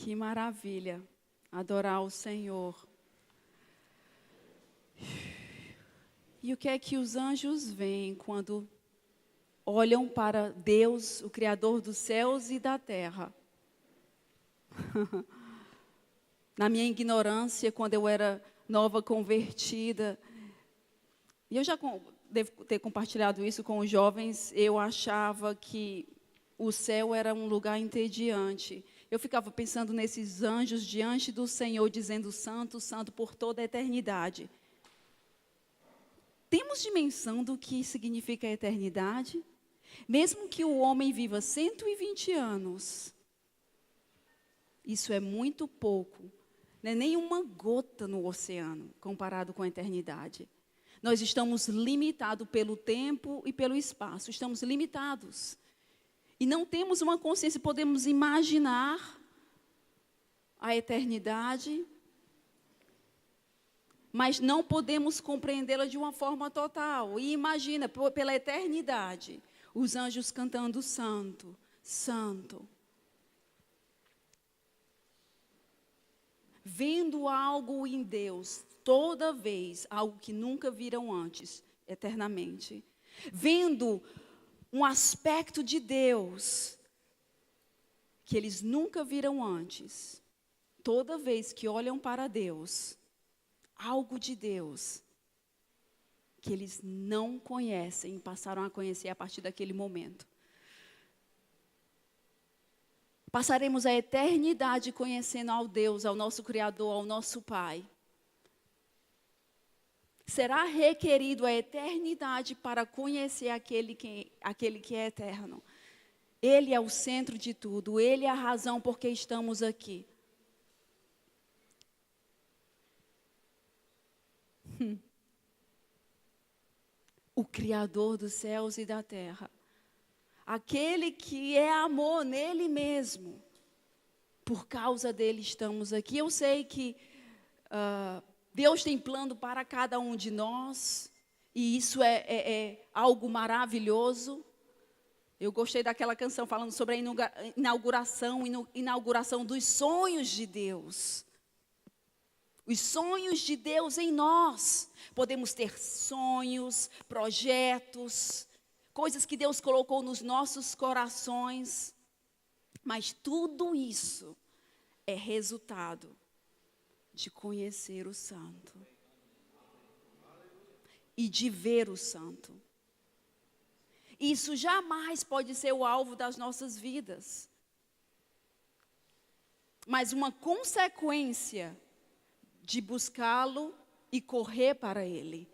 Que maravilha adorar o Senhor. E o que é que os anjos veem quando olham para Deus, o Criador dos céus e da terra? Na minha ignorância, quando eu era nova convertida, e eu já devo ter compartilhado isso com os jovens, eu achava que o céu era um lugar entediante. Eu ficava pensando nesses anjos diante do Senhor, dizendo santo, santo por toda a eternidade. Temos dimensão do que significa a eternidade? Mesmo que o homem viva 120 anos, isso é muito pouco, não é nem uma gota no oceano, comparado com a eternidade. Nós estamos limitados pelo tempo e pelo espaço, estamos limitados. E não temos uma consciência, podemos imaginar a eternidade, mas não podemos compreendê-la de uma forma total. E imagina, pela eternidade, os anjos cantando santo, santo. Vendo algo em Deus, toda vez, algo que nunca viram antes, eternamente. Vendo um aspecto de Deus que eles nunca viram antes. Toda vez que olham para Deus, algo de Deus que eles não conhecem e passaram a conhecer a partir daquele momento. Passaremos a eternidade conhecendo ao Deus, ao nosso Criador, ao nosso Pai. Será requerido a eternidade para conhecer aquele que é eterno. Ele é o centro de tudo, Ele é a razão por que estamos aqui. O Criador dos céus e da terra. Aquele que é amor nele mesmo. Por causa dele estamos aqui. Eu sei que Deus tem plano para cada um de nós. E isso é algo maravilhoso. Eu gostei daquela canção falando sobre a inauguração dos sonhos de Deus. Os sonhos de Deus em nós. Podemos ter sonhos, projetos, coisas que Deus colocou nos nossos corações. Mas tudo isso é resultado de conhecer o Santo. E de ver o Santo. Isso jamais pode ser o alvo das nossas vidas. Mas uma consequência de buscá-lo e correr para ele.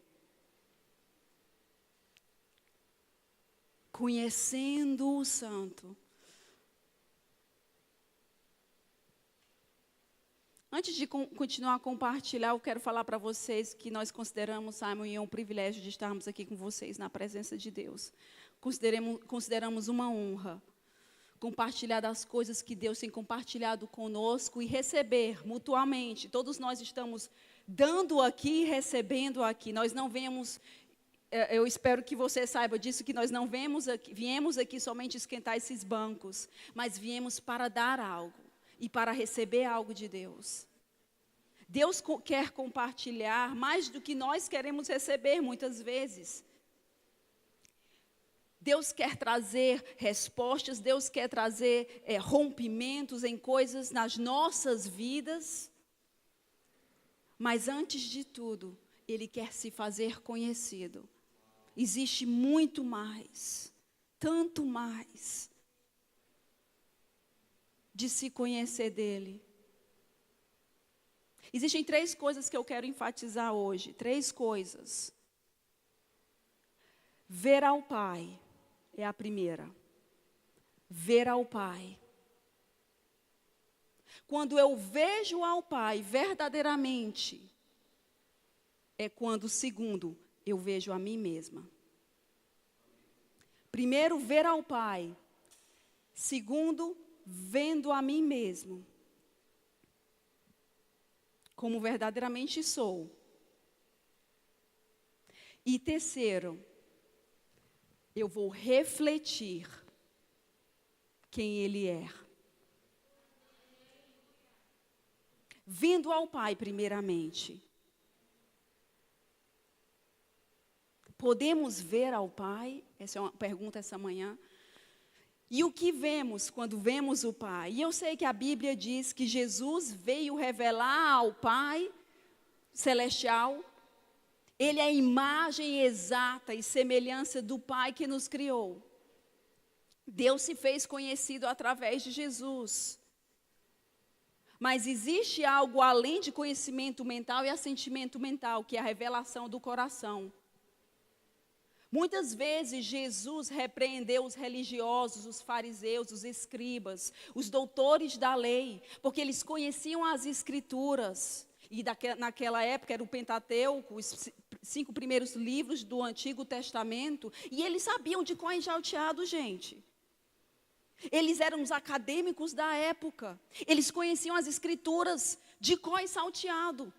Conhecendo o Santo. Antes de continuar a compartilhar, eu quero falar para vocês que nós consideramos, Simon e eu, um privilégio de estarmos aqui com vocês na presença de Deus. Consideramos uma honra compartilhar das coisas que Deus tem compartilhado conosco e receber mutuamente. Todos nós estamos dando aqui e recebendo aqui. Nós não viemos, eu espero que você saiba disso, que nós não viemos aqui somente esquentar esses bancos, mas viemos para dar algo e para receber algo de Deus. Deus quer compartilhar mais do que nós queremos receber muitas vezes. Deus quer trazer respostas, Deus quer trazer rompimentos em coisas nas nossas vidas. Mas antes de tudo, Ele quer se fazer conhecido. Existe muito mais, tanto mais, de se conhecer dEle. Existem 3 coisas que eu quero enfatizar hoje, 3 coisas. Ver ao Pai. É a primeira. Ver ao Pai. Quando eu vejo ao Pai verdadeiramente, é quando, segundo, eu vejo a mim mesma. Primeiro, ver ao Pai. Segundo, vendo a mim mesmo. Como verdadeiramente sou. E terceiro, eu vou refletir quem Ele é. vindo ao Pai primeiramente. Podemos ver ao Pai? Essa é uma pergunta essa manhã. E o que vemos quando vemos o Pai? E eu sei que a Bíblia diz que Jesus veio revelar ao Pai celestial. Ele é a imagem exata e semelhança do Pai que nos criou. Deus se fez conhecido através de Jesus. Mas existe algo além de conhecimento mental e assentimento mental, que é a revelação do coração. Muitas vezes Jesus repreendeu os religiosos, os fariseus, os escribas, os doutores da lei, porque eles conheciam as escrituras. E naquela época era o Pentateuco, os 5 primeiros livros do Antigo Testamento, e eles sabiam de cor e salteado, gente. Eles eram os acadêmicos da época. Eles conheciam as escrituras de cor e salteado.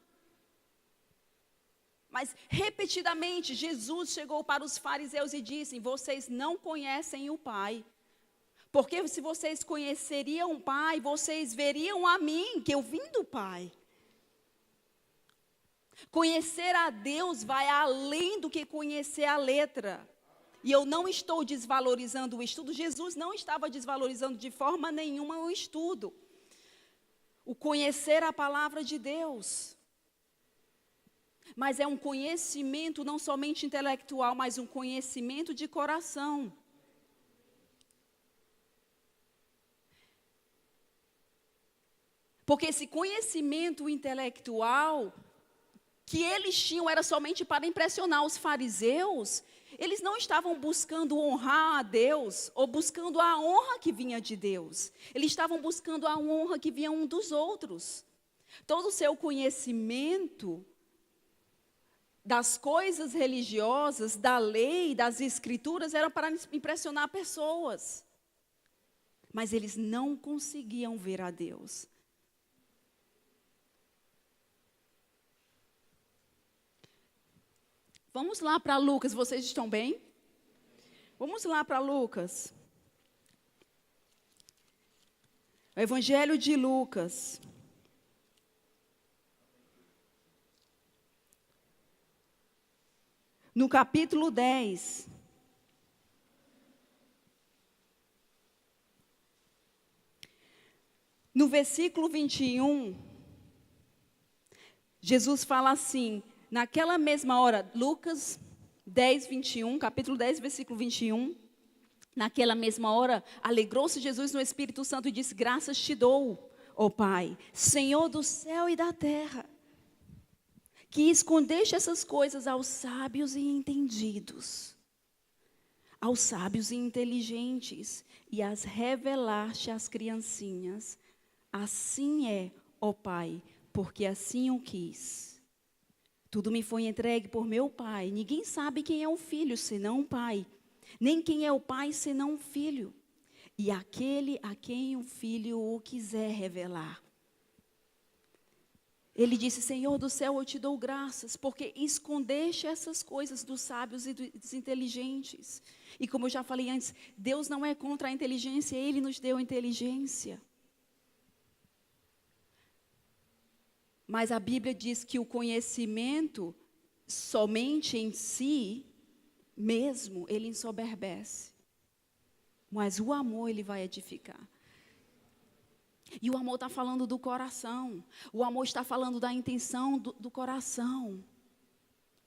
Mas, repetidamente, Jesus chegou para os fariseus e disse: vocês não conhecem o Pai. Porque se vocês conheceriam o Pai, vocês veriam a mim, que eu vim do Pai. Conhecer a Deus vai além do que conhecer a letra. E eu não estou desvalorizando o estudo. Jesus não estava desvalorizando de forma nenhuma o estudo. O conhecer a palavra de Deus. Mas é um conhecimento não somente intelectual, mas um conhecimento de coração. Porque esse conhecimento intelectual que eles tinham era somente para impressionar os fariseus. Eles não estavam buscando honrar a Deus, ou buscando a honra que vinha de Deus. Eles estavam buscando a honra que vinha um dos outros. Todo o seu conhecimento das coisas religiosas, da lei, das escrituras, era para impressionar pessoas. Mas eles não conseguiam ver a Deus. Vamos lá para Lucas, vocês estão bem? Vamos lá para Lucas. O Evangelho de Lucas. No capítulo 10. No versículo 21, Jesus fala assim: naquela mesma hora, Lucas 10, 21, capítulo 10, versículo 21. Naquela mesma hora, alegrou-se Jesus no Espírito Santo e disse: graças te dou, ó Pai, Senhor do céu e da terra, que escondeste essas coisas aos sábios e entendidos, aos sábios e inteligentes, e as revelaste às criancinhas. Assim é, ó Pai, porque assim o quis. Tudo me foi entregue por meu Pai. Ninguém sabe quem é o Filho, senão o Pai. Nem quem é o Pai, senão o Filho. E aquele a quem o Filho o quiser revelar. Ele disse: Senhor do céu, eu te dou graças, porque escondeste essas coisas dos sábios e dos inteligentes. E como eu já falei antes, Deus não é contra a inteligência, Ele nos deu inteligência. Mas a Bíblia diz que o conhecimento, somente em si mesmo, ele ensoberbece. Mas o amor, ele vai edificar. E o amor está falando do coração. O amor está falando da intenção do coração.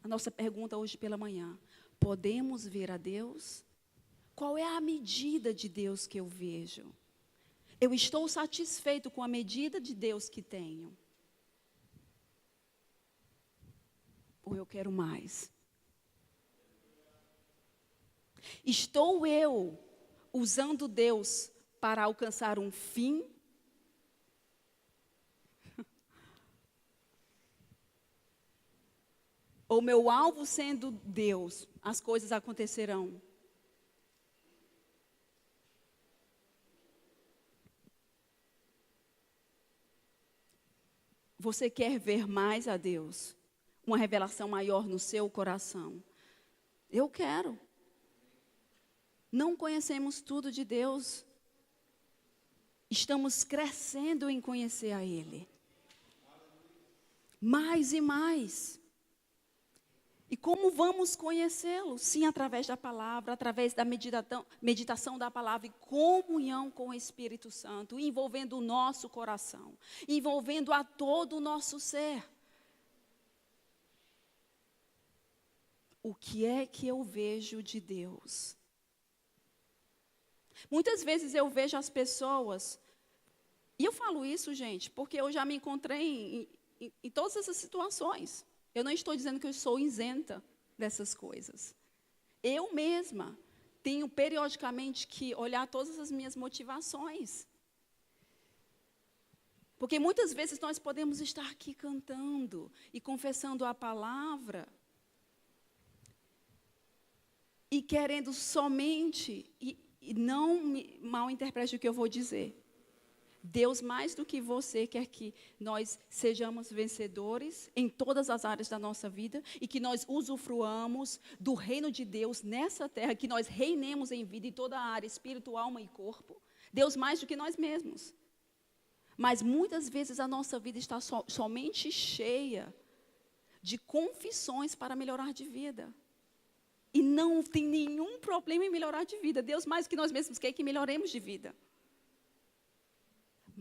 A nossa pergunta hoje pela manhã: podemos ver a Deus? Qual é a medida de Deus que eu vejo? Eu estou satisfeito com a medida de Deus que tenho? Ou eu quero mais? Estou eu usando Deus para alcançar um fim? Ou meu alvo sendo Deus, as coisas acontecerão? Você quer ver mais a Deus? Uma revelação maior no seu coração? Eu quero. Não conhecemos tudo de Deus. Estamos crescendo em conhecer a Ele. mais e mais. E como vamos conhecê-lo? Sim, através da palavra, através da meditação da palavra e comunhão com o Espírito Santo, envolvendo o nosso coração, envolvendo a todo o nosso ser. O que é que eu vejo de Deus? Muitas vezes eu vejo as pessoas, e eu falo isso, gente, porque eu já me encontrei em todas essas situações. Eu não estou dizendo que eu sou isenta dessas coisas. Eu mesma tenho periodicamente que olhar todas as minhas motivações. Porque muitas vezes nós podemos estar aqui cantando e confessando a palavra e querendo somente, e não mal interprete o que eu vou dizer. Deus, mais do que você, quer que nós sejamos vencedores em todas as áreas da nossa vida e que nós usufruamos do reino de Deus nessa terra, que nós reinemos em vida em toda a área, espírito, alma e corpo. Deus mais do que nós mesmos. Mas muitas vezes a nossa vida está somente cheia de confissões para melhorar de vida. E não tem nenhum problema em melhorar de vida. Deus mais do que nós mesmos quer que melhoremos de vida.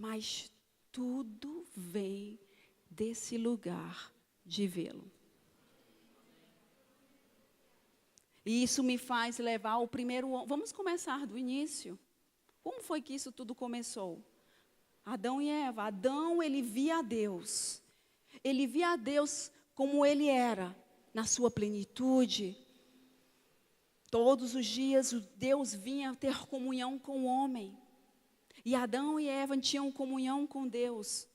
Mas tudo vem desse lugar de vê-lo. E isso me faz levar ao primeiro... Vamos começar do início. Como foi que isso tudo começou? Adão e Eva. Adão, ele via a Deus. Ele via a Deus como ele era, na sua plenitude. Todos os dias, Deus vinha ter comunhão com o homem. E Adão e Eva tinham comunhão com Deus.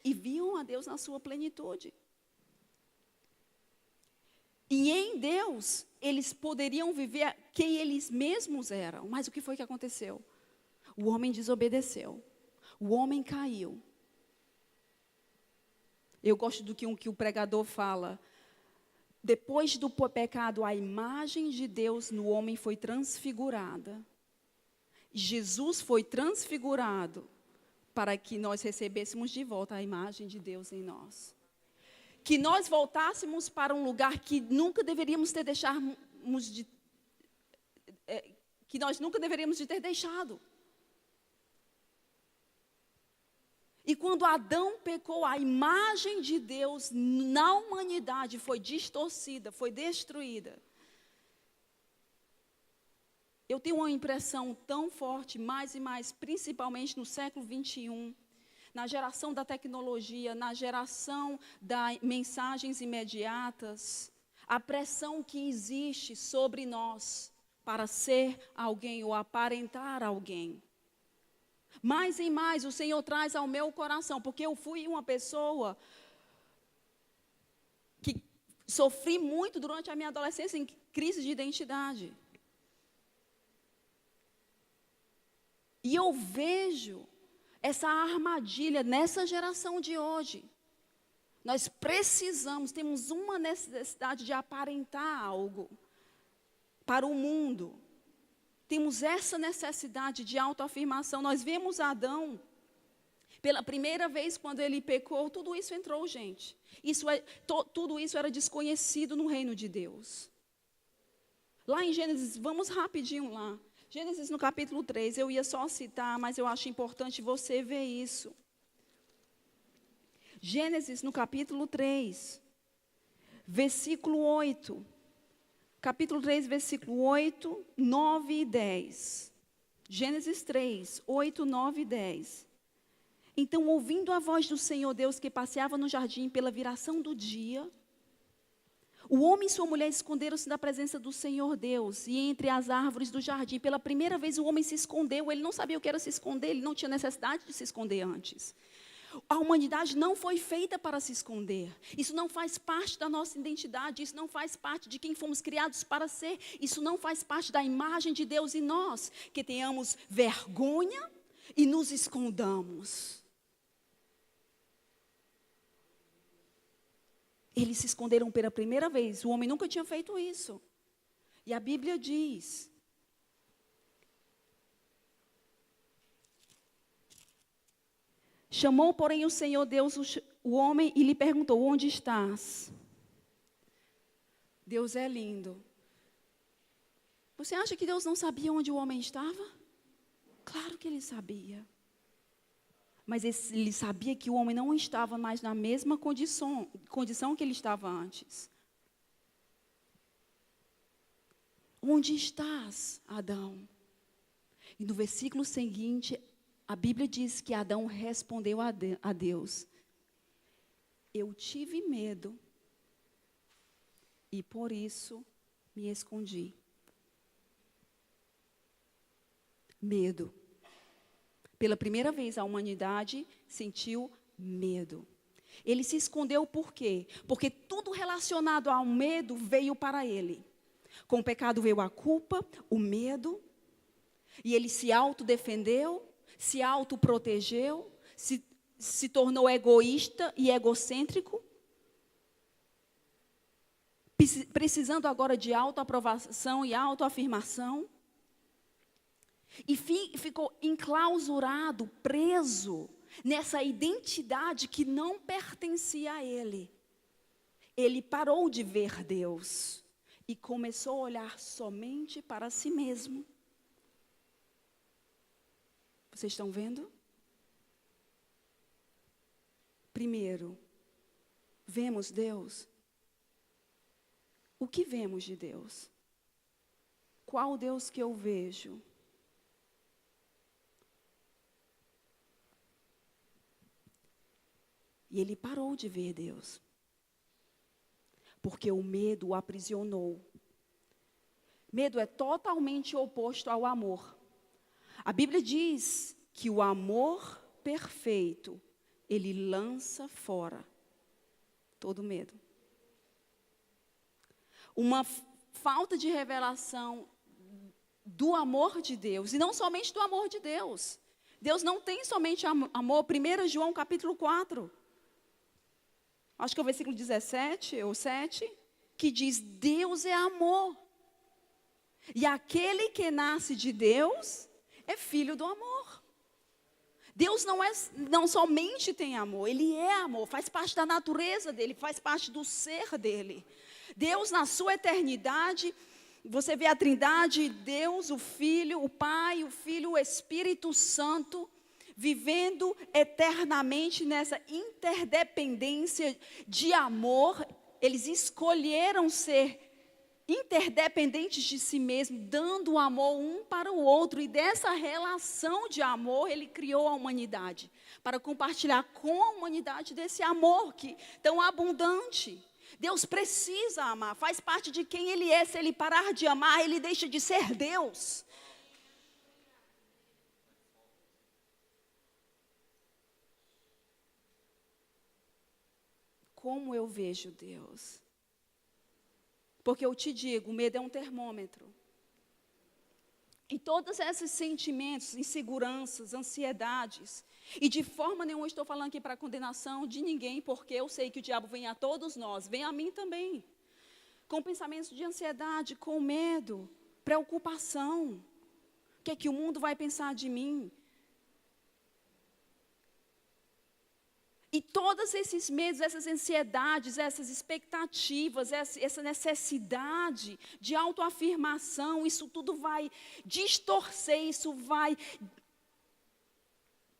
E viam a Deus na sua plenitude. E em Deus, eles poderiam viver quem eles mesmos eram. Mas o que foi que aconteceu? O homem desobedeceu. O homem caiu. Eu gosto do que o pregador fala. Depois do pecado, a imagem de Deus no homem foi transfigurada. Jesus foi transfigurado para que nós recebêssemos de volta a imagem de Deus em nós. Que nós voltássemos para um lugar que nunca deveríamos ter que nós nunca deveríamos de ter deixado. E quando Adão pecou, a imagem de Deus na humanidade foi distorcida, foi destruída. Eu tenho uma impressão tão forte, mais e mais, principalmente no século 21, na geração da tecnologia, na geração das mensagens imediatas, a pressão que existe sobre nós para ser alguém ou aparentar alguém. Mais e mais o Senhor traz ao meu coração, porque eu fui uma pessoa que sofri muito durante a minha adolescência em crise de identidade. E eu vejo essa armadilha nessa geração de hoje. Nós temos uma necessidade de aparentar algo para o mundo. Temos essa necessidade de autoafirmação. Nós vemos Adão, pela primeira vez quando ele pecou, tudo isso entrou, gente. Tudo isso era desconhecido no reino de Deus. Lá em Gênesis, vamos rapidinho lá. Gênesis no capítulo 3, eu ia só citar, mas eu acho importante você ver isso. Gênesis no capítulo 3, versículo 8. Capítulo 3, versículo 8, 9 e 10. Gênesis 3, 8, 9 e 10. Então, ouvindo a voz do Senhor Deus que passeava no jardim pela viração do dia, o homem e sua mulher esconderam-se da presença do Senhor Deus, e entre as árvores do jardim, pela primeira vez o homem se escondeu. Ele não sabia o que era se esconder, ele não tinha necessidade de se esconder antes. A humanidade não foi feita para se esconder. Isso não faz parte da nossa identidade, isso não faz parte de quem fomos criados para ser, isso não faz parte da imagem de Deus em nós, que tenhamos vergonha e nos escondamos. Eles se esconderam pela primeira vez. O homem nunca tinha feito isso. E a Bíblia diz: Chamou, porém, o Senhor Deus o homem e lhe perguntou: onde estás? Deus é lindo. Você acha que Deus não sabia onde o homem estava? Claro que ele sabia. Mas ele sabia que o homem não estava mais na mesma condição que ele estava antes. Onde estás, Adão? E no versículo seguinte, a Bíblia diz que Adão respondeu a Deus: eu tive medo e por isso me escondi. Medo. Pela primeira vez a humanidade sentiu medo. Ele se escondeu por quê? Porque tudo relacionado ao medo veio para ele. Com o pecado veio a culpa, o medo, e ele se autodefendeu, se autoprotegeu, se tornou egoísta e egocêntrico, precisando agora de autoaprovação e autoafirmação, e ficou enclausurado, preso nessa identidade que não pertencia a ele. Ele parou de ver Deus e começou a olhar somente para si mesmo. Vocês estão vendo? Primeiro, vemos Deus. O que vemos de Deus? Qual Deus que eu vejo? E ele parou de ver Deus. Porque o medo o aprisionou. Medo é totalmente oposto ao amor. A Bíblia diz que o amor perfeito, ele lança fora todo medo. Uma falta de revelação do amor de Deus, e não somente do amor de Deus. Deus não tem somente amor. 1 João capítulo 4. Acho que é o versículo 17 ou 7, que diz: Deus é amor. E aquele que nasce de Deus é filho do amor. Deus não somente tem amor, Ele é amor, faz parte da natureza dEle, faz parte do ser dEle. Deus, na sua eternidade, você vê a Trindade, Deus, o Filho, o Pai, o Filho, o Espírito Santo, vivendo eternamente nessa interdependência de amor. Eles escolheram ser interdependentes de si mesmos, dando amor um para o outro. E dessa relação de amor, Ele criou a humanidade, para compartilhar com a humanidade desse amor tão abundante. Deus precisa amar, faz parte de quem Ele é. Se Ele parar de amar, Ele deixa de ser Deus. Como eu vejo Deus? Porque eu te digo, o medo é um termômetro. E todos esses sentimentos, inseguranças, ansiedades, e de forma nenhuma estou falando aqui para condenação de ninguém, porque eu sei que o diabo vem a todos nós, vem a mim também, com pensamentos de ansiedade, com medo, preocupação. O que é que o mundo vai pensar de mim? E todos esses medos, essas ansiedades, essas expectativas, essa necessidade de autoafirmação, isso tudo vai distorcer, isso vai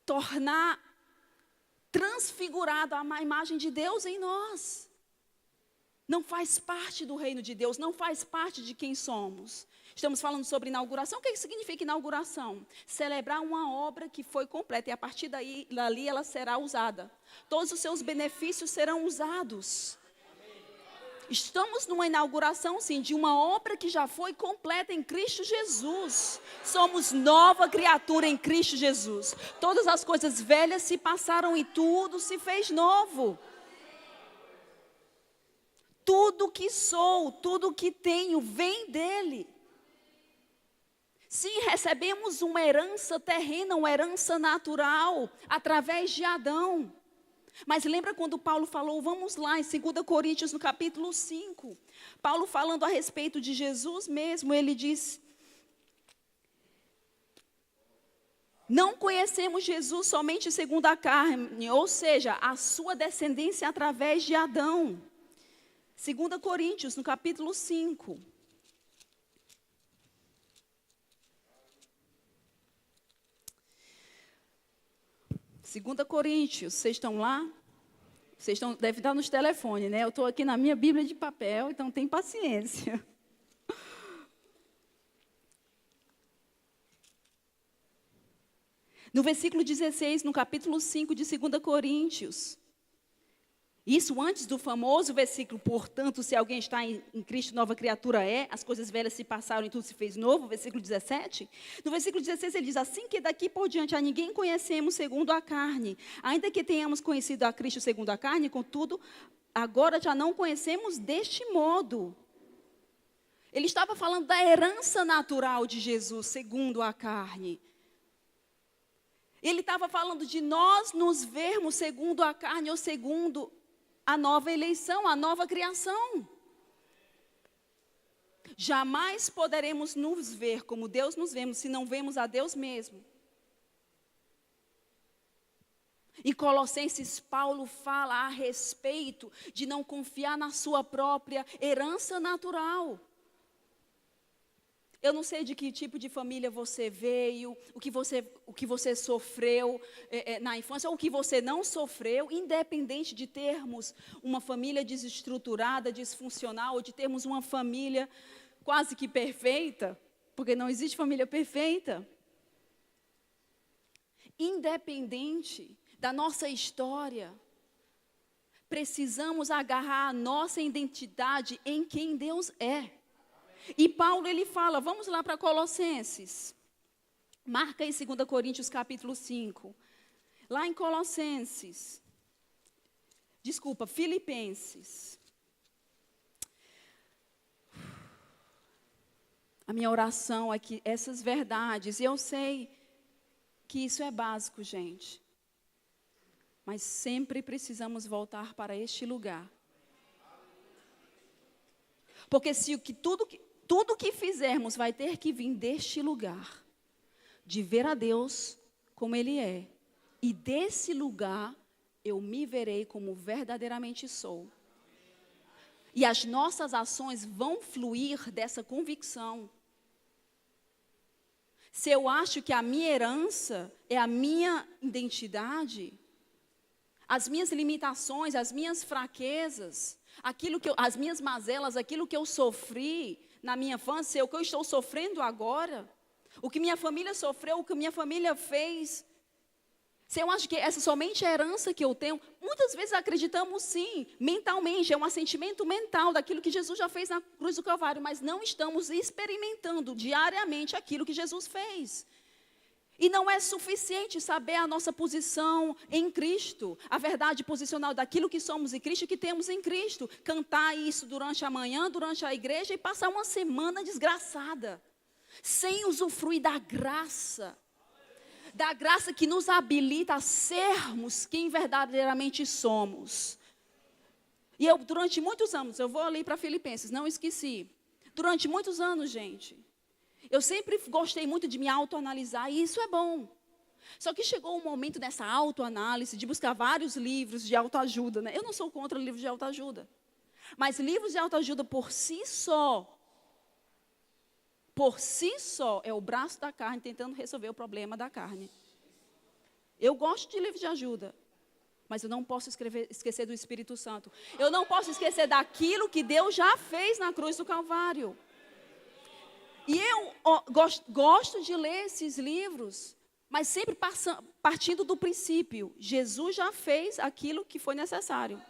tornar transfigurada a imagem de Deus em nós. Não faz parte do reino de Deus, não faz parte de quem somos. Estamos falando sobre inauguração. O que significa inauguração? Celebrar uma obra que foi completa e a partir dali ela será usada. Todos os seus benefícios serão usados. Estamos numa inauguração, sim, de uma obra que já foi completa em Cristo Jesus. Somos nova criatura em Cristo Jesus. Todas as coisas velhas se passaram e tudo se fez novo. Tudo que sou, tudo que tenho vem dele. Sim, recebemos uma herança terrena, uma herança natural, através de Adão. Mas lembra quando Paulo falou, vamos lá, em 2 Coríntios, no capítulo 5. Paulo falando a respeito de Jesus mesmo, ele diz... Não conhecemos Jesus somente segundo a carne, ou seja, a sua descendência através de Adão. 2 Coríntios, no capítulo 5. Segunda Coríntios, vocês estão lá? Devem estar nos telefones, né? Eu estou aqui na minha Bíblia de papel, então tem paciência. No versículo 16, no capítulo 5 de 2 Coríntios. Isso antes do famoso versículo, portanto, se alguém está em Cristo, nova criatura é, as coisas velhas se passaram e tudo se fez novo, versículo 17. No versículo 16 ele diz, assim que daqui por diante a ninguém conhecemos segundo a carne, ainda que tenhamos conhecido a Cristo segundo a carne, contudo, agora já não conhecemos deste modo. Ele estava falando da herança natural de Jesus segundo a carne. Ele estava falando de nós nos vermos segundo a carne ou segundo a nova eleição, a nova criação. Jamais poderemos nos ver como Deus nos vemos se não vemos a Deus mesmo. Em Colossenses, Paulo fala a respeito de não confiar na sua própria herança natural. Eu não sei de que tipo de família você veio, o que você sofreu na infância, ou o que você não sofreu, independente de termos uma família desestruturada, disfuncional, ou de termos uma família quase que perfeita, porque não existe família perfeita. Independente da nossa história, precisamos agarrar a nossa identidade em quem Deus é. E Paulo, ele fala, vamos lá para Colossenses. Marca aí 2 Coríntios capítulo 5. Lá em Filipenses. A minha oração é que essas verdades, e eu sei que isso é básico, gente. Mas sempre precisamos voltar para este lugar. Porque se tudo que fizermos vai ter que vir deste lugar, de ver a Deus como Ele é. E desse lugar eu me verei como verdadeiramente sou. E as nossas ações vão fluir dessa convicção. Se eu acho que a minha herança é a minha identidade, as minhas limitações, as minhas fraquezas, as minhas mazelas, aquilo que eu sofri na minha infância, o que eu estou sofrendo agora, o que minha família sofreu, o que minha família fez. Se eu acho que essa somente é a herança que eu tenho, muitas vezes acreditamos sim, mentalmente, é um assentimento mental daquilo que Jesus já fez na cruz do Calvário, mas não estamos experimentando diariamente aquilo que Jesus fez. E não é suficiente saber a nossa posição em Cristo, a verdade posicional daquilo que somos em Cristo e que temos em Cristo. Cantar isso durante a manhã, durante a igreja e passar uma semana desgraçada, sem usufruir da graça que nos habilita a sermos quem verdadeiramente somos. E eu, durante muitos anos, eu vou ali para Filipenses, não esqueci. Durante muitos anos, gente, eu sempre gostei muito de me autoanalisar, e isso é bom. Só que chegou um momento nessa autoanálise, de buscar vários livros de autoajuda, né? Eu não sou contra livros de autoajuda. Mas livros de autoajuda por si só, é o braço da carne tentando resolver o problema da carne. Eu gosto de livros de ajuda, mas eu não posso esquecer do Espírito Santo. Eu não posso esquecer daquilo que Deus já fez na cruz do Calvário. E eu gosto de ler esses livros, mas sempre partindo do princípio, Jesus já fez aquilo que foi necessário.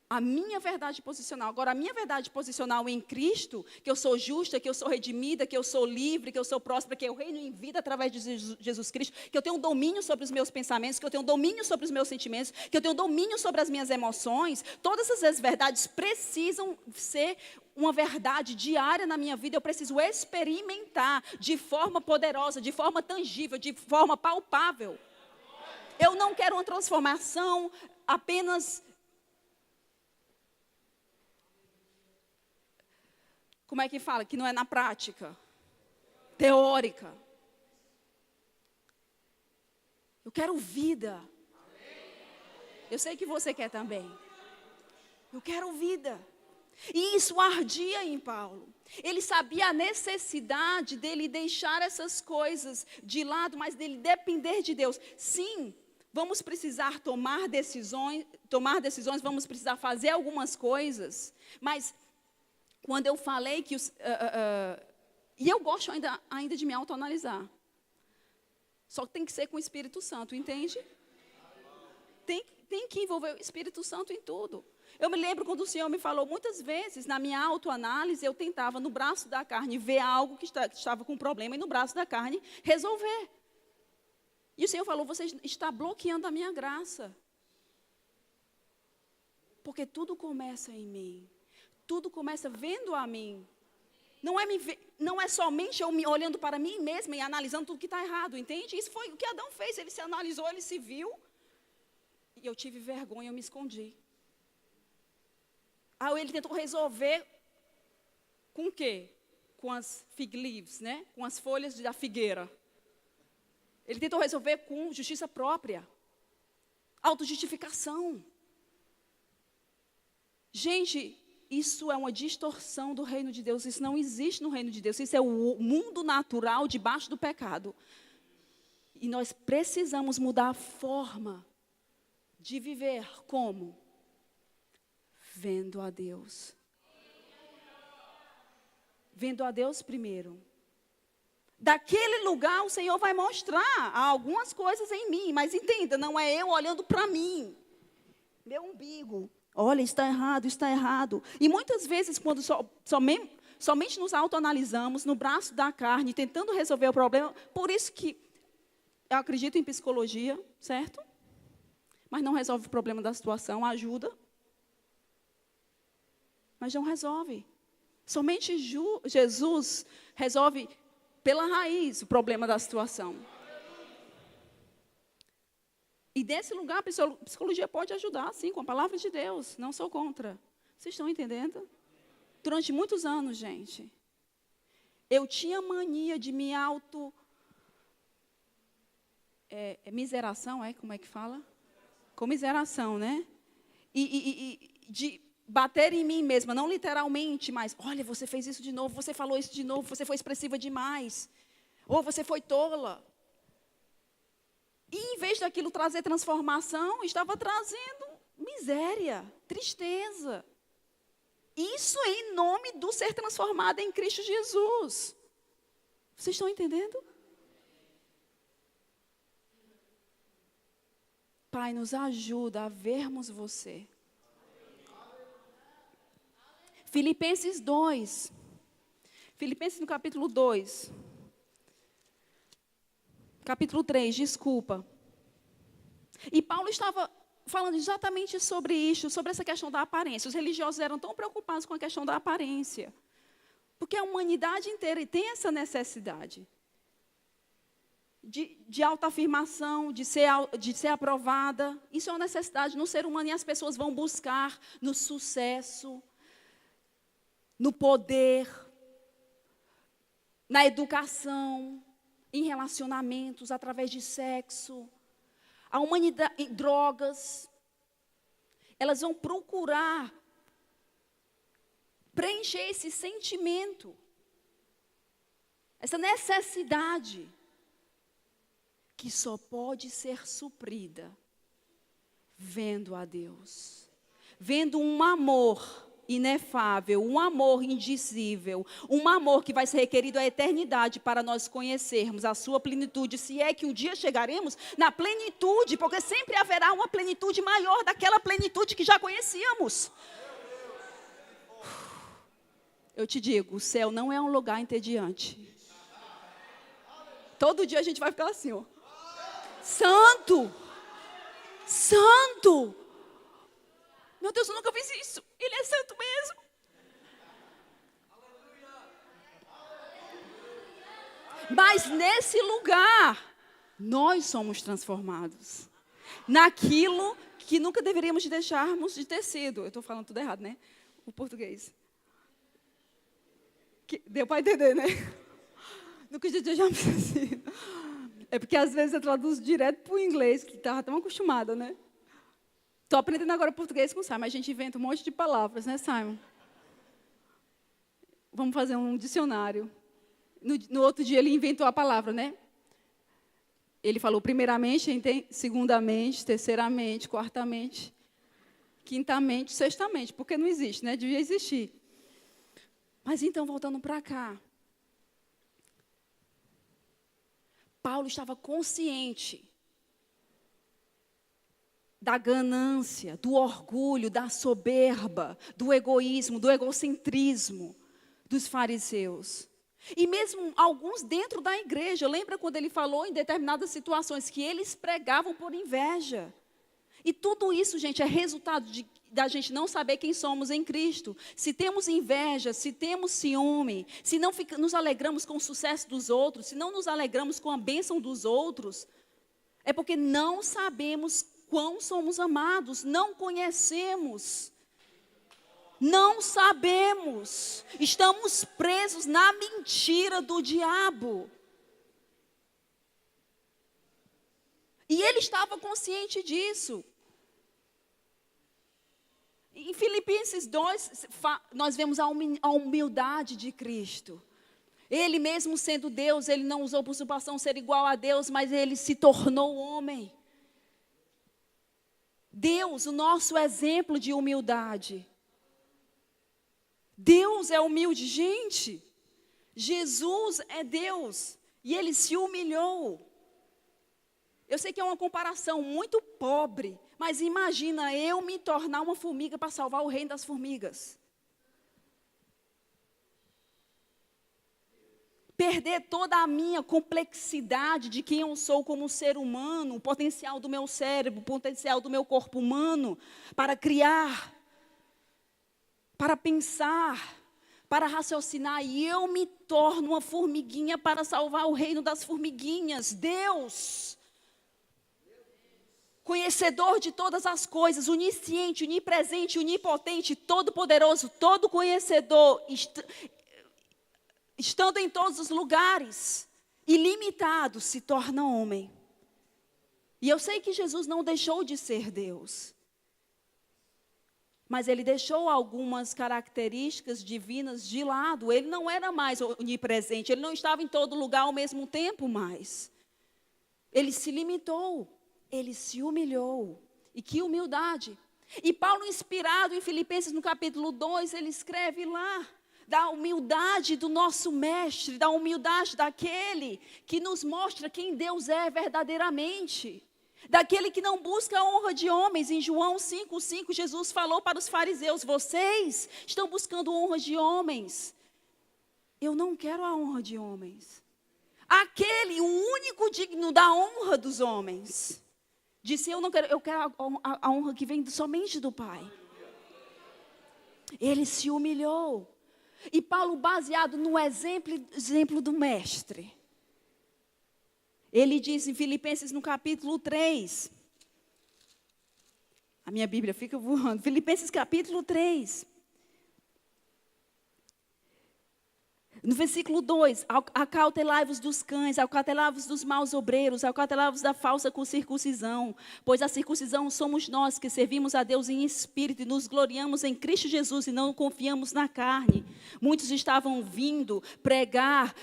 A minha verdade posicional. Agora, a minha verdade posicional em Cristo, que eu sou justa, que eu sou redimida, que eu sou livre, que eu sou próspera, que eu reino em vida através de Jesus Cristo, que eu tenho domínio sobre os meus pensamentos, que eu tenho domínio sobre os meus sentimentos, que eu tenho domínio sobre as minhas emoções. Todas essas verdades precisam ser uma verdade diária na minha vida. Eu preciso experimentar de forma poderosa, de forma tangível, de forma palpável. Eu não quero uma transformação apenas... Como é que fala? Que não é na prática. teórica. Eu quero vida. Eu sei que você quer também. Eu quero vida. E isso ardia em Paulo. Ele sabia a necessidade dele deixar essas coisas de lado, mas dele depender de Deus. Sim, vamos precisar tomar decisões, vamos precisar fazer algumas coisas, mas quando eu falei que e eu gosto ainda de me autoanalisar. Só que tem que ser com o Espírito Santo, entende? Tem que envolver o Espírito Santo em tudo. Eu me lembro quando o Senhor me falou, muitas vezes, na minha autoanálise, eu tentava no braço da carne ver algo que estava com problema e no braço da carne resolver. E o Senhor falou, você está bloqueando a minha graça. Porque tudo começa em mim. Tudo começa vendo a mim. Não é somente eu me olhando para mim mesma e analisando tudo que está errado, entende? Isso foi o que Adão fez, ele se analisou, ele se viu. E eu tive vergonha, eu me escondi. Aí ele tentou resolver com o quê? Com as fig leaves, né? Com as folhas da figueira. Ele tentou resolver com justiça própria. Autojustificação. Gente, isso é uma distorção do reino de Deus. Isso não existe no reino de Deus. Isso é o mundo natural debaixo do pecado. E nós precisamos mudar a forma de viver como? Vendo a Deus. Vendo a Deus primeiro. Daquele lugar o Senhor vai mostrar algumas coisas em mim. Mas entenda, não é eu olhando para mim. Meu umbigo. Olha, está errado, está errado. E muitas vezes, quando somente nos autoanalisamos no braço da carne, tentando resolver o problema, por isso que eu acredito em psicologia, certo? Mas não resolve o problema da situação, ajuda. Mas não resolve. Somente Jesus resolve pela raiz o problema da situação. E desse lugar a psicologia pode ajudar, sim, com a palavra de Deus. Não sou contra. Vocês estão entendendo? Durante muitos anos, gente, eu tinha mania de me miseração, como é que fala? Comiseração, né? E de bater em mim mesma, não literalmente, mas, olha, você fez isso de novo, você falou isso de novo, você foi expressiva demais. Ou você foi tola. E em vez daquilo trazer transformação, estava trazendo miséria, tristeza. Isso em nome do ser transformado em Cristo Jesus. Vocês estão entendendo? Pai, nos ajuda a vermos você. Filipenses 2. Filipenses no capítulo 2. Capítulo 3, desculpa. E Paulo estava falando exatamente sobre isso, sobre essa questão da aparência. Os religiosos eram tão preocupados com a questão da aparência. Porque a humanidade inteira tem essa necessidade de autoafirmação, de ser aprovada. Isso é uma necessidade no ser humano e as pessoas vão buscar no sucesso, no poder, na educação, em relacionamentos, através de sexo. A humanidade, em drogas, elas vão procurar preencher esse sentimento, essa necessidade, que só pode ser suprida vendo a Deus, vendo um amor inefável, um amor indizível, um amor que vai ser requerido a eternidade para nós conhecermos a sua plenitude, se é que um dia chegaremos na plenitude, porque sempre haverá uma plenitude maior daquela plenitude que já conhecíamos. Eu te digo, o céu não é um lugar entediante. Todo dia a gente vai ficar assim, ó. Santo! Santo! Meu Deus, eu nunca fiz isso. Ele é santo mesmo. Mas nesse lugar, nós somos transformados. Naquilo que nunca deveríamos deixarmos de ter sido. Eu estou falando tudo errado, né? O português. Deu para entender, né? No que eu já me esqueci. É porque às vezes eu traduzo direto para o inglês, que estava tão acostumada, né? Estou aprendendo agora português com o Simon. A gente inventa um monte de palavras, né, Simon? Vamos fazer um dicionário. No outro dia ele inventou a palavra, né? Ele falou primeiramente, segundamente, terceiramente, quartamente, quintamente, sextamente, porque não existe, né? Devia existir. Mas então, voltando para cá. Paulo estava consciente da ganância, do orgulho, da soberba, do egoísmo, do egocentrismo dos fariseus. E mesmo alguns dentro da igreja, lembra quando ele falou em determinadas situações que eles pregavam por inveja? E tudo isso, gente, é resultado da gente não saber quem somos em Cristo. Se temos inveja, se temos ciúme, se não nos alegramos com o sucesso dos outros, se não nos alegramos com a bênção dos outros, é porque não sabemos quão somos amados, não conhecemos. Não sabemos, estamos presos na mentira do diabo. E ele estava consciente disso. Em Filipenses 2, nós vemos a humildade de Cristo. Ele mesmo sendo Deus, ele não usou por usurpação ser igual a Deus, mas ele se tornou homem. Deus, o nosso exemplo de humildade. Deus é humilde, gente. Jesus é Deus e ele se humilhou. Eu sei que é uma comparação muito pobre, mas imagina eu me tornar uma formiga para salvar o reino das formigas. Perder toda a minha complexidade de quem eu sou como ser humano, o potencial do meu cérebro, o potencial do meu corpo humano para criar, para pensar, para raciocinar, e eu me torno uma formiguinha para salvar o reino das formiguinhas. Deus, conhecedor de todas as coisas, onisciente, onipresente, onipotente, todo-poderoso, todo-conhecedor, estando em todos os lugares, ilimitado, se torna homem. E eu sei que Jesus não deixou de ser Deus. Mas ele deixou algumas características divinas de lado. Ele não era mais onipresente, ele não estava em todo lugar ao mesmo tempo mais. Ele se limitou, ele se humilhou. E que humildade. E Paulo, inspirado em Filipenses no capítulo 2, ele escreve lá da humildade do nosso mestre, da humildade daquele que nos mostra quem Deus é verdadeiramente. Daquele que não busca a honra de homens. Em João 5,5, Jesus falou para os fariseus: vocês estão buscando honra de homens. Eu não quero a honra de homens. Aquele, o único digno da honra dos homens, disse: eu não quero, eu quero a honra que vem somente do Pai. Ele se humilhou. E Paulo, baseado no exemplo do mestre, ele diz em Filipenses no capítulo 3, a minha Bíblia fica voando, Filipenses capítulo 3, no versículo 2, acautelai-vos dos cães, acautelai-vos dos maus obreiros, acautelai-vos da falsa circuncisão, pois a circuncisão somos nós que servimos a Deus em espírito e nos gloriamos em Cristo Jesus e não confiamos na carne. Muitos estavam vindo pregar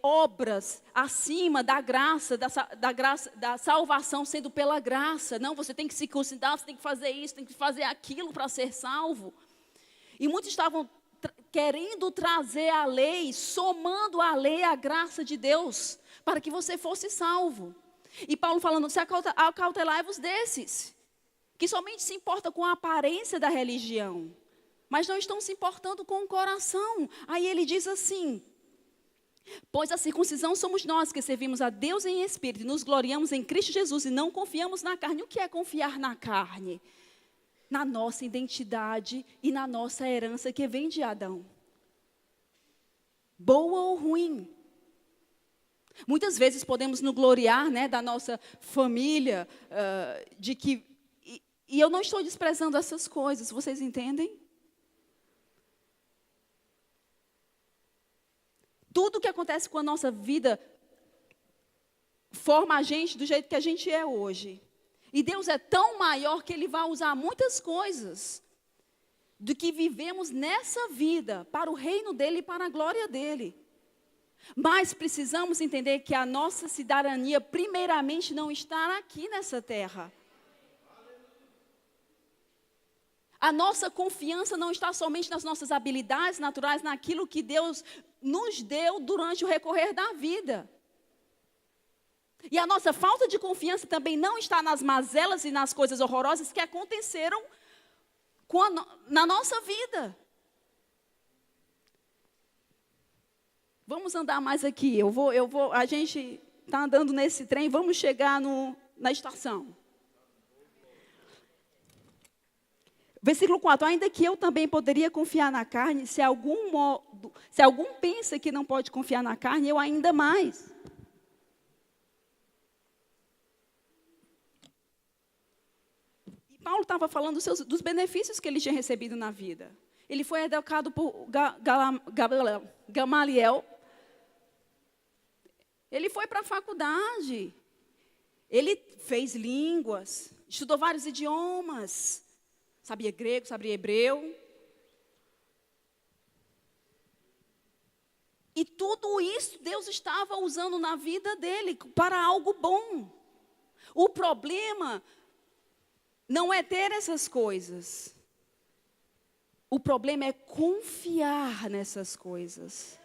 obras acima da graça, da salvação sendo pela graça. Não, você tem que se circuncidar, você tem que fazer isso, tem que fazer aquilo para ser salvo. E muitos estavam querendo trazer a lei, somando a lei à graça de Deus, para que você fosse salvo. E Paulo falando: se acautelai-vos desses, que somente se importa com a aparência da religião, mas não estão se importando com o coração. Aí ele diz assim: pois a circuncisão somos nós que servimos a Deus em espírito, e nos gloriamos em Cristo Jesus e não confiamos na carne. O que é confiar na carne? Na nossa identidade e na nossa herança que vem de Adão. Boa ou ruim. Muitas vezes podemos nos gloriar, né, da nossa família, de que... E eu não estou desprezando essas coisas, vocês entendem? Tudo que acontece com a nossa vida forma a gente do jeito que a gente é hoje. E Deus é tão maior que Ele vai usar muitas coisas do que vivemos nessa vida para o reino dEle e para a glória dEle. Mas precisamos entender que a nossa cidadania, primeiramente, não está aqui nessa terra. A nossa confiança não está somente nas nossas habilidades naturais, naquilo que Deus nos deu durante o recorrer da vida. E a nossa falta de confiança também não está nas mazelas e nas coisas horrorosas que aconteceram na nossa vida. Vamos andar mais aqui. A gente está andando nesse trem, vamos chegar na estação. Versículo 4, ainda que eu também poderia confiar na carne, se algum pensa que não pode confiar na carne, eu ainda mais. E Paulo estava falando dos benefícios que ele tinha recebido na vida. Ele foi educado por Gamaliel. Ele foi para a faculdade. Ele fez línguas, estudou vários idiomas. Sabia grego, sabia hebreu. E tudo isso Deus estava usando na vida dele para algo bom. O problema não é ter essas coisas. O problema é confiar nessas coisas.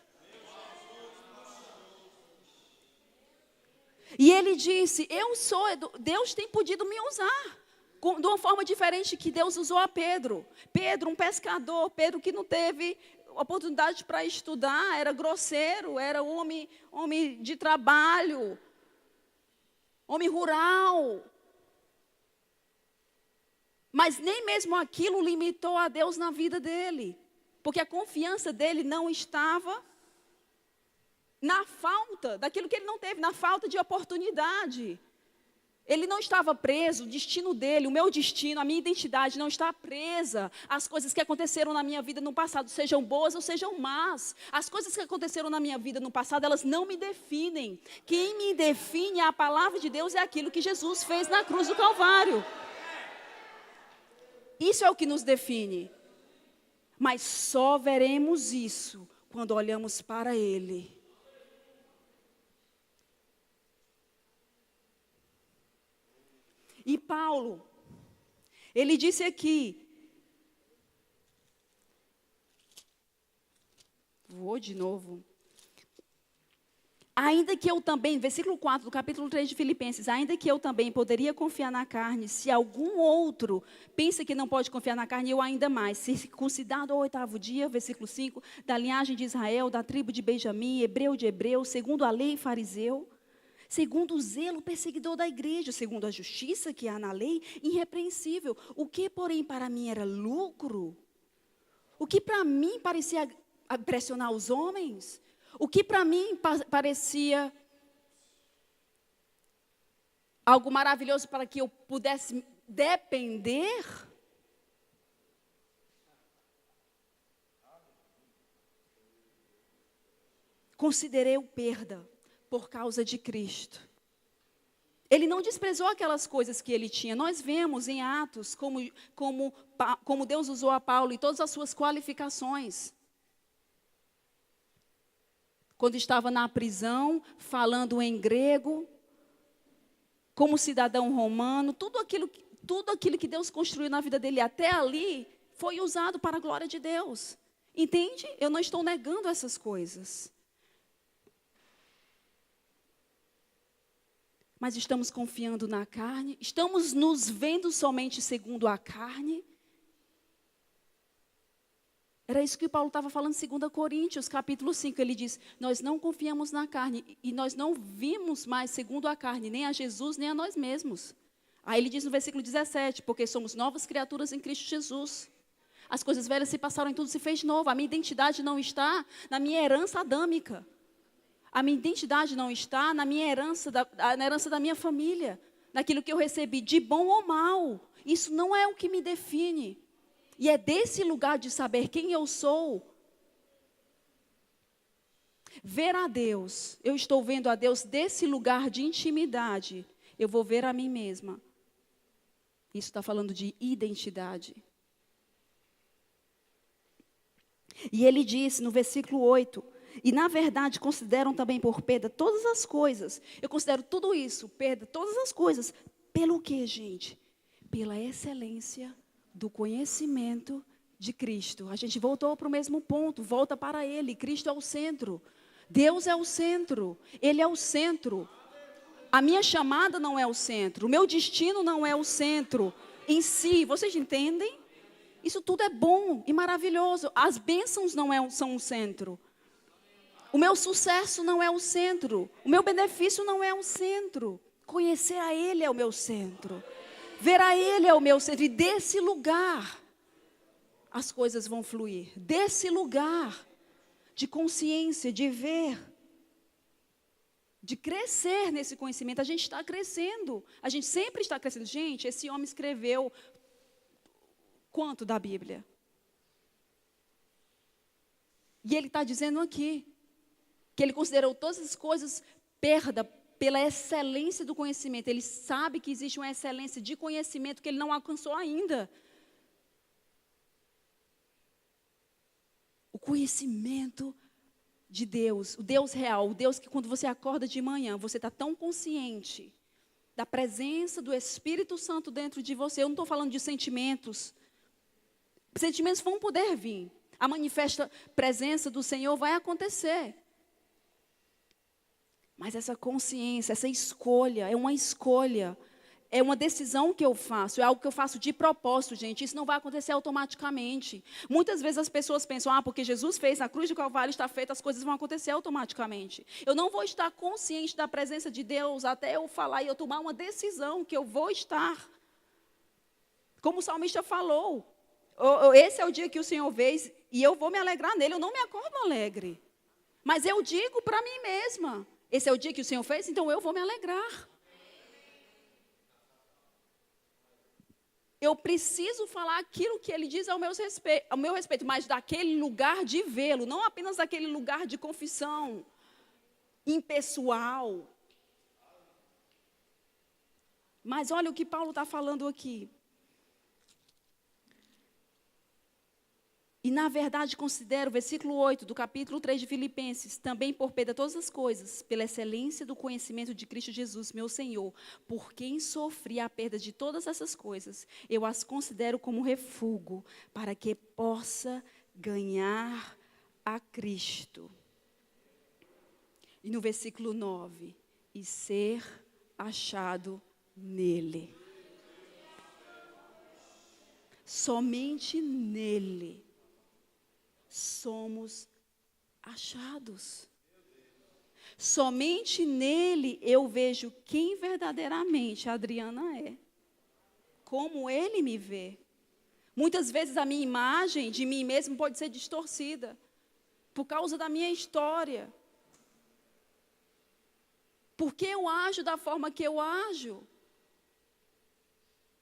E ele disse, Deus tem podido me usar. De uma forma diferente que Deus usou a Pedro. Pedro, um pescador, Pedro que não teve oportunidade para estudar, era grosseiro, era homem de trabalho, homem rural. Mas nem mesmo aquilo limitou a Deus na vida dele, porque a confiança dele não estava na falta daquilo que ele não teve, na falta de oportunidade. Ele não estava preso, o destino dele, o meu destino, a minha identidade não está presa às coisas que aconteceram na minha vida no passado, sejam boas ou sejam más. As coisas que aconteceram na minha vida no passado, elas não me definem. Quem me define é a palavra de Deus, é aquilo que Jesus fez na cruz do Calvário. Isso é o que nos define. Mas só veremos isso quando olhamos para Ele. E Paulo, ele disse aqui, vou de novo. Ainda que eu também, versículo 4 do capítulo 3 de Filipenses, ainda que eu também poderia confiar na carne, se algum outro pensa que não pode confiar na carne, eu ainda mais. Circuncidado ao 8º dia, versículo 5, da linhagem de Israel, da tribo de Benjamim, hebreu de hebreu, segundo a lei fariseu, segundo o zelo perseguidor da igreja, segundo a justiça que há na lei, irrepreensível. O que, porém, para mim era lucro, o que para mim parecia impressionar os homens, o que para mim parecia algo maravilhoso para que eu pudesse depender, considerei-o perda por causa de Cristo. Ele não desprezou aquelas coisas que ele tinha. Nós vemos em Atos como Deus usou a Paulo e todas as suas qualificações. Quando estava na prisão, falando em grego, como cidadão romano, tudo aquilo que Deus construiu na vida dele até ali, foi usado para a glória de Deus. Entende? Eu não estou negando essas coisas. Mas estamos confiando na carne? Estamos nos vendo somente segundo a carne? Era isso que Paulo estava falando em 2 Coríntios, capítulo 5. Ele diz, nós não confiamos na carne e nós não vimos mais segundo a carne, nem a Jesus, nem a nós mesmos. Aí ele diz no versículo 17, porque somos novas criaturas em Cristo Jesus. As coisas velhas se passaram e tudo se fez novo. A minha identidade não está na minha herança adâmica. A minha identidade não está na minha herança, na herança da minha família, naquilo que eu recebi, de bom ou mal. Isso não é o que me define. E é desse lugar de saber quem eu sou. Ver a Deus, eu estou vendo a Deus desse lugar de intimidade. Eu vou ver a mim mesma. Isso está falando de identidade. E ele diz no versículo 8, e na verdade consideram também por perda todas as coisas. Eu considero tudo isso, perda, todas as coisas. Pelo quê, gente? Pela excelência do conhecimento de Cristo. A gente voltou para o mesmo ponto, volta para Ele. Cristo é o centro. Deus é o centro. Ele é o centro. A minha chamada não é o centro. O meu destino não é o centro em si. Vocês entendem? Isso tudo é bom e maravilhoso. As bênçãos não são o centro. O meu sucesso não é o centro. O meu benefício não é o centro. Conhecer a Ele é o meu centro. Ver a Ele é o meu centro. E desse lugar, as coisas vão fluir. Desse lugar de consciência, de ver, de crescer nesse conhecimento. A gente está crescendo. A gente sempre está crescendo. Gente, esse homem escreveu quanto da Bíblia? E ele está dizendo aqui que ele considerou todas as coisas perda pela excelência do conhecimento. Ele sabe que existe uma excelência de conhecimento que ele não alcançou ainda. O conhecimento de Deus, o Deus real, o Deus que quando você acorda de manhã, você está tão consciente da presença do Espírito Santo dentro de você. Eu não estou falando de sentimentos. Sentimentos vão poder vir. A manifesta presença do Senhor vai acontecer. Mas essa consciência, essa escolha, é uma decisão que eu faço, é algo que eu faço de propósito, gente. Isso não vai acontecer automaticamente. Muitas vezes as pessoas pensam, porque Jesus fez na cruz do Calvário, está feito, as coisas vão acontecer automaticamente. Eu não vou estar consciente da presença de Deus até eu falar e eu tomar uma decisão que eu vou estar. Como o salmista falou, esse é o dia que o Senhor fez e eu vou me alegrar nele. Eu não me acordo alegre, mas eu digo para mim mesma, esse é o dia que o Senhor fez, então eu vou me alegrar. Eu preciso falar aquilo que Ele diz ao meu respeito, mas daquele lugar de vê-lo, não apenas daquele lugar de confissão impessoal. Mas olha o que Paulo está falando aqui. E na verdade considero, versículo 8 do capítulo 3 de Filipenses, também por perda todas as coisas, pela excelência do conhecimento de Cristo Jesus, meu Senhor, por quem sofri a perda de todas essas coisas, eu as considero como refúgio, para que possa ganhar a Cristo. E no versículo 9, e ser achado nele. Somente nele somos achados. Somente nele eu vejo quem verdadeiramente a Adriana é. Como ele me vê. Muitas vezes a minha imagem de mim mesmo pode ser distorcida. Por causa da minha história. Porque eu ajo da forma que eu ajo.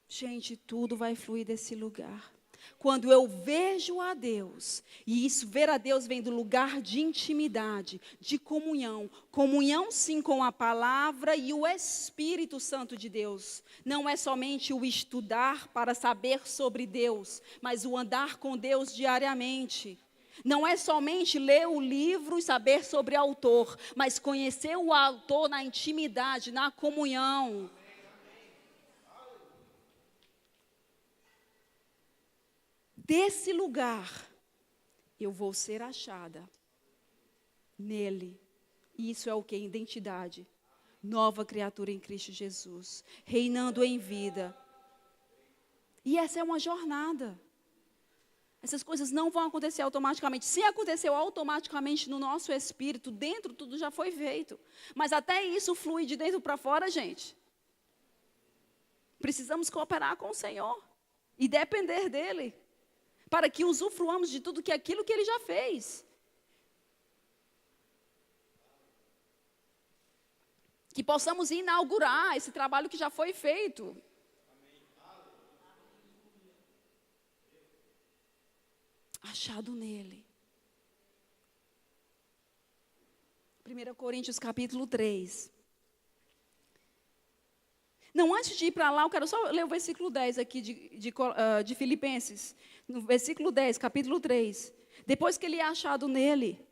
Gente, tudo vai fluir desse lugar. Quando eu vejo a Deus, e isso, ver a Deus vem do lugar de intimidade, de comunhão. Comunhão sim com a palavra e o Espírito Santo de Deus. Não é somente o estudar para saber sobre Deus, mas o andar com Deus diariamente. Não é somente ler o livro e saber sobre o autor, mas conhecer o autor na intimidade, na comunhão. Desse lugar, eu vou ser achada nele. E isso é o que? Identidade. Nova criatura em Cristo Jesus. Reinando em vida. E essa é uma jornada. Essas coisas não vão acontecer automaticamente. Se aconteceu automaticamente no nosso espírito, dentro tudo já foi feito. Mas até isso flui de dentro para fora, gente. Precisamos cooperar com o Senhor. E depender dEle. Para que usufruamos de tudo aquilo que Ele já fez. Que possamos inaugurar esse trabalho que já foi feito. Achado nele. 1 Coríntios capítulo 3. Não, antes de ir para lá, eu quero só ler o versículo 10 aqui de Filipenses. No versículo 10, capítulo 3. Depois que ele é achado nele,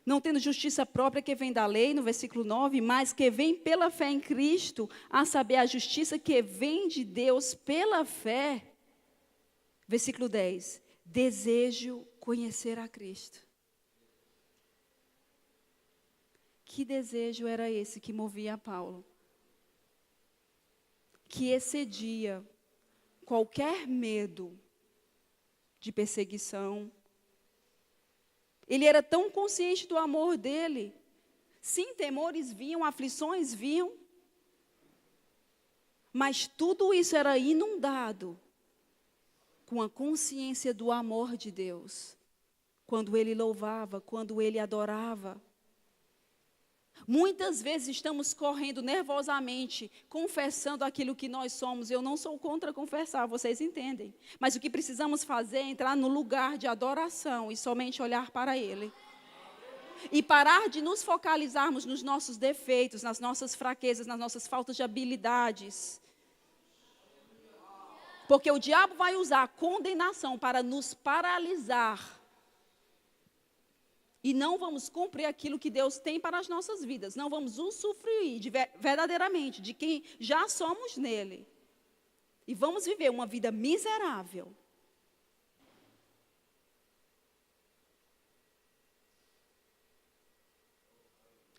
não tendo justiça própria que vem da lei, no versículo 9, mas que vem pela fé em Cristo, a saber, a justiça que vem de Deus pela fé. Versículo 10. Desejo conhecer a Cristo. Que desejo era esse que movia Paulo? Que excedia qualquer medo de perseguição. Ele era tão consciente do amor dele. Sim, temores vinham, aflições vinham. Mas tudo isso era inundado com a consciência do amor de Deus. Quando ele louvava, quando ele adorava. Muitas vezes estamos correndo nervosamente, confessando aquilo que nós somos. Eu não sou contra confessar, vocês entendem. Mas o que precisamos fazer é entrar no lugar de adoração e somente olhar para Ele. E parar de nos focalizarmos nos nossos defeitos, nas nossas fraquezas, nas nossas faltas de habilidades. Porque o diabo vai usar a condenação para nos paralisar. E não vamos cumprir aquilo que Deus tem para as nossas vidas. Não vamos usufruir verdadeiramente de quem já somos nele. E vamos viver uma vida miserável.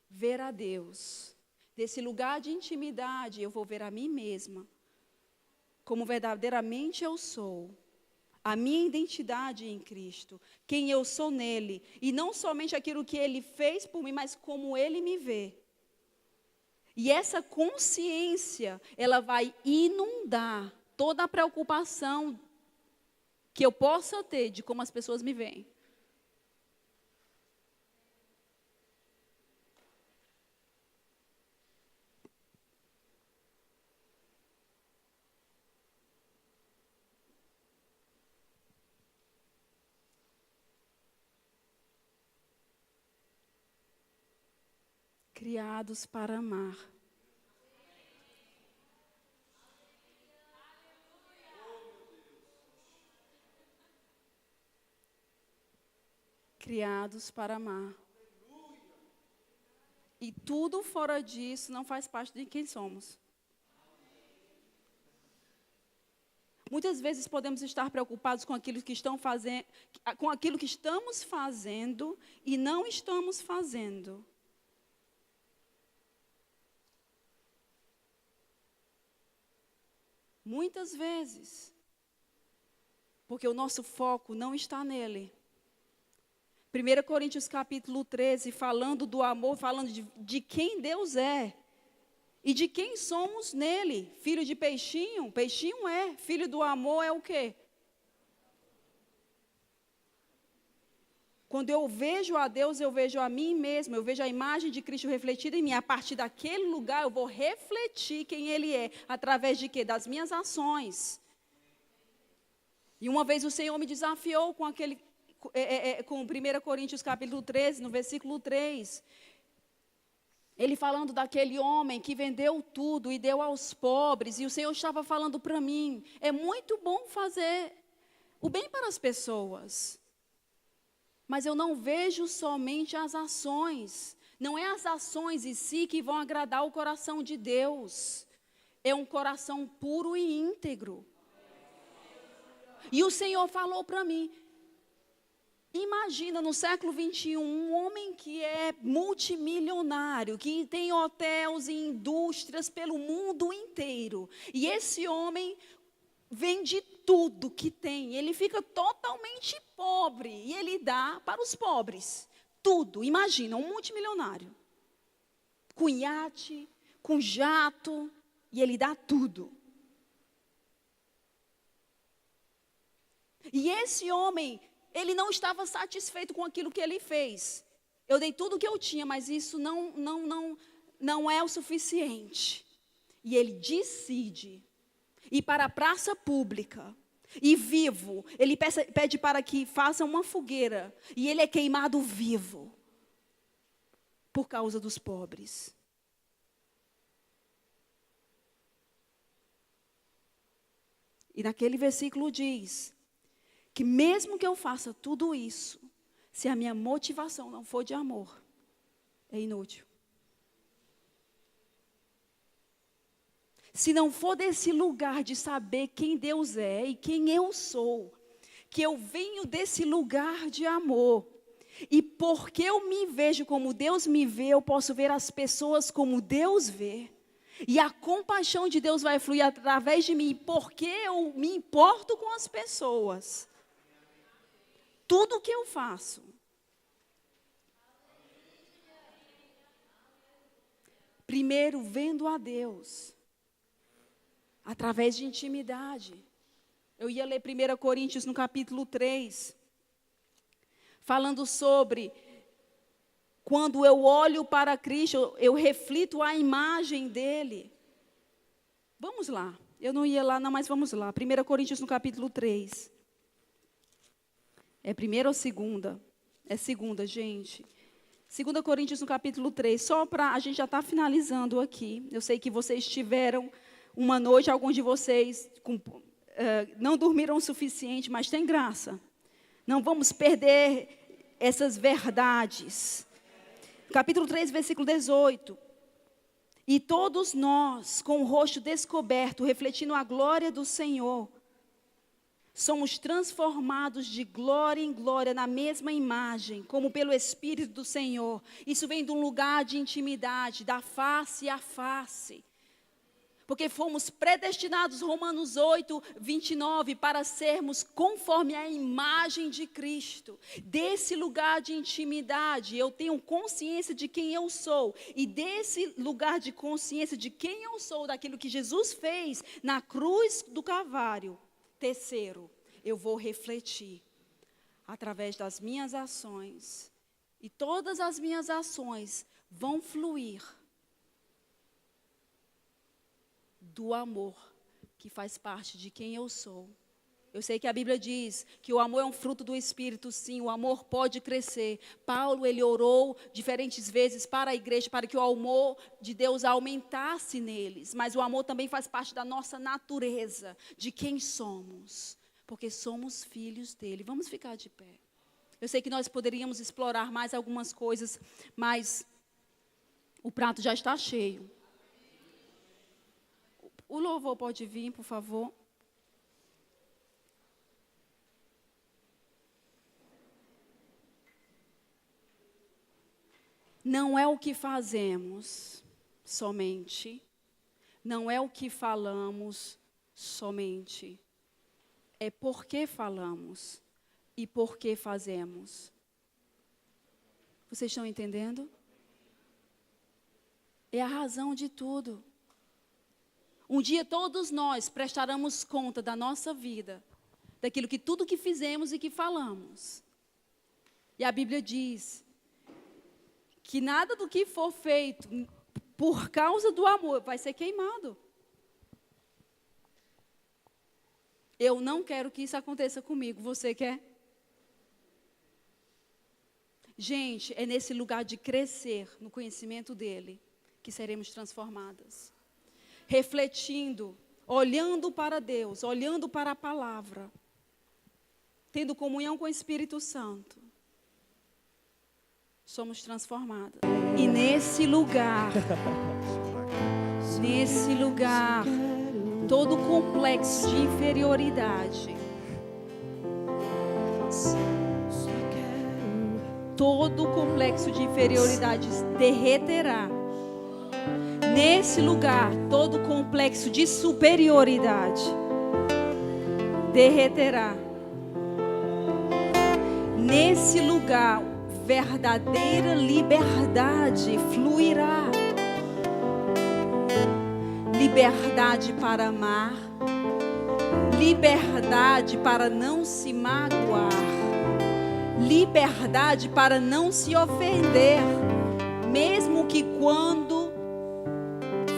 Ver a Deus. Desse lugar de intimidade, eu vou ver a mim mesma. Como verdadeiramente eu sou. A minha identidade em Cristo, quem eu sou nele, e não somente aquilo que ele fez por mim, mas como ele me vê. E essa consciência, ela vai inundar toda a preocupação que eu possa ter de como as pessoas me veem. Criados para amar. Criados para amar. E tudo fora disso não faz parte de quem somos. Muitas vezes podemos estar preocupados com aquilo que com aquilo que estamos fazendo e não estamos fazendo. Muitas vezes, porque o nosso foco não está nele. 1 Coríntios capítulo 13, falando do amor, falando de quem Deus é. E de quem somos nele. Filho de peixinho, peixinho é. Filho do amor é o quê? Quando eu vejo a Deus, eu vejo a mim mesmo, eu vejo a imagem de Cristo refletida em mim. A partir daquele lugar, eu vou refletir quem Ele é. Através de quê? Das minhas ações. E uma vez o Senhor me desafiou com 1 Coríntios capítulo 13, no versículo 3. Ele falando daquele homem que vendeu tudo e deu aos pobres. E o Senhor estava falando para mim, é muito bom fazer o bem para as pessoas. Mas eu não vejo somente as ações. Não é as ações em si que vão agradar o coração de Deus. É um coração puro e íntegro. E o Senhor falou para mim, imagina no século 21, um homem que é multimilionário, que tem hotéis e indústrias pelo mundo inteiro. E esse homem vende tudo que tem, ele fica totalmente pobre e ele dá para os pobres, tudo. Imagina, um multimilionário, com iate, com jato, e ele dá tudo. E esse homem, ele não estava satisfeito com aquilo que ele fez. Eu dei tudo o que eu tinha, mas isso não é o suficiente. E ele decide ir para a praça pública, e vivo, ele pede para que façam uma fogueira, e ele é queimado vivo. por causa dos pobres. E naquele versículo diz que mesmo que eu faça tudo isso, se a minha motivação não for de amor, é inútil. Se não for desse lugar de saber quem Deus é e quem eu sou, que eu venho desse lugar de amor, e porque eu me vejo como Deus me vê, eu posso ver as pessoas como Deus vê, e a compaixão de Deus vai fluir através de mim, porque eu me importo com as pessoas. Tudo que eu faço, primeiro vendo a Deus, através de intimidade. Eu ia ler 1 Coríntios no capítulo 3, falando sobre quando eu olho para Cristo, eu reflito a imagem dele. Vamos lá, eu não ia lá não, mas vamos lá. 1 Coríntios no capítulo 3. É primeira ou segunda? É segunda, gente. 2 Coríntios no capítulo 3, só para, a gente já está finalizando aqui. Eu sei que vocês tiveram uma noite, alguns de vocês não dormiram o suficiente, mas tem graça. Não vamos perder essas verdades. Capítulo 3, versículo 18. E todos nós, com o rosto descoberto, refletindo a glória do Senhor, somos transformados de glória em glória na mesma imagem, como pelo Espírito do Senhor. Isso vem de um lugar de intimidade, da face a face. Porque fomos predestinados, Romanos 8, 29, para sermos conforme a imagem de Cristo. Desse lugar de intimidade, eu tenho consciência de quem eu sou. E desse lugar de consciência de quem eu sou, daquilo que Jesus fez na cruz do Calvário. Terceiro, eu vou refletir através das minhas ações. E todas as minhas ações vão fluir do amor que faz parte de quem eu sou. Eu sei que a Bíblia diz que o amor é um fruto do Espírito, sim, o amor pode crescer. Paulo, ele orou diferentes vezes para a igreja, para que o amor de Deus aumentasse neles. Mas o amor também faz parte da nossa natureza, de quem somos, porque somos filhos dele. Vamos ficar de pé. Eu sei que nós poderíamos explorar mais algumas coisas, mas o prato já está cheio. O louvor pode vir, por favor. Não é o que fazemos somente, não é o que falamos somente, é por que falamos e por que fazemos. Vocês estão entendendo? É a razão de tudo. Um dia todos nós prestaremos conta da nossa vida, daquilo que tudo que fizemos e que falamos. E a Bíblia diz que nada do que for feito por causa do amor vai ser queimado. Eu não quero que isso aconteça comigo. Você quer? Gente, é nesse lugar de crescer no conhecimento dele que seremos transformadas. Refletindo, olhando para Deus, olhando para a palavra, tendo comunhão com o Espírito Santo, somos transformadas. E nesse lugar, todo complexo de inferioridade, derreterá. Nesse lugar, todo complexo de superioridade derreterá. Nesse lugar, verdadeira liberdade fluirá. Liberdade para amar, liberdade para não se magoar, liberdade para não se ofender, mesmo que quando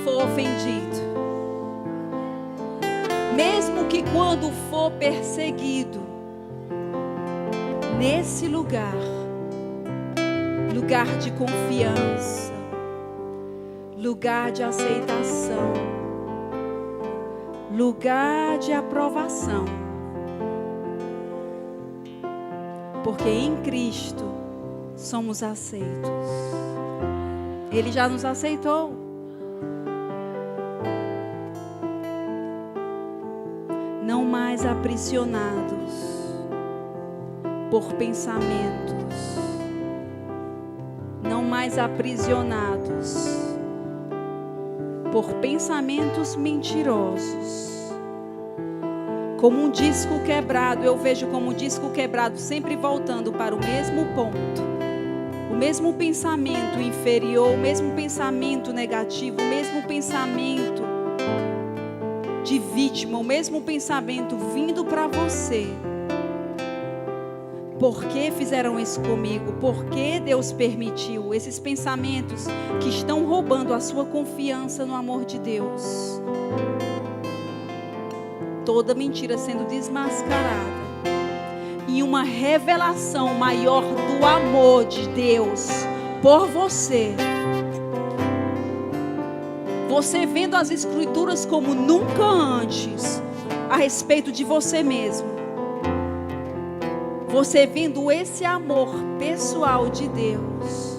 for ofendido, mesmo que quando for perseguido. Nesse lugar, lugar de confiança, lugar de aceitação, lugar de aprovação. Porque em Cristo somos aceitos. Ele já nos aceitou. Não mais aprisionados por pensamentos. Não mais aprisionados por pensamentos mentirosos. Como um disco quebrado, eu vejo como um disco quebrado sempre voltando para o mesmo ponto. O mesmo pensamento inferior, o mesmo pensamento negativo, o mesmo pensamento de vítima, o mesmo pensamento vindo para você. Por que fizeram isso comigo? Por que Deus permitiu esses pensamentos que estão roubando a sua confiança no amor de Deus? Toda mentira sendo desmascarada e uma revelação maior do amor de Deus por você. Você vendo as Escrituras como nunca antes a respeito de você mesmo. Você vendo esse amor pessoal de Deus.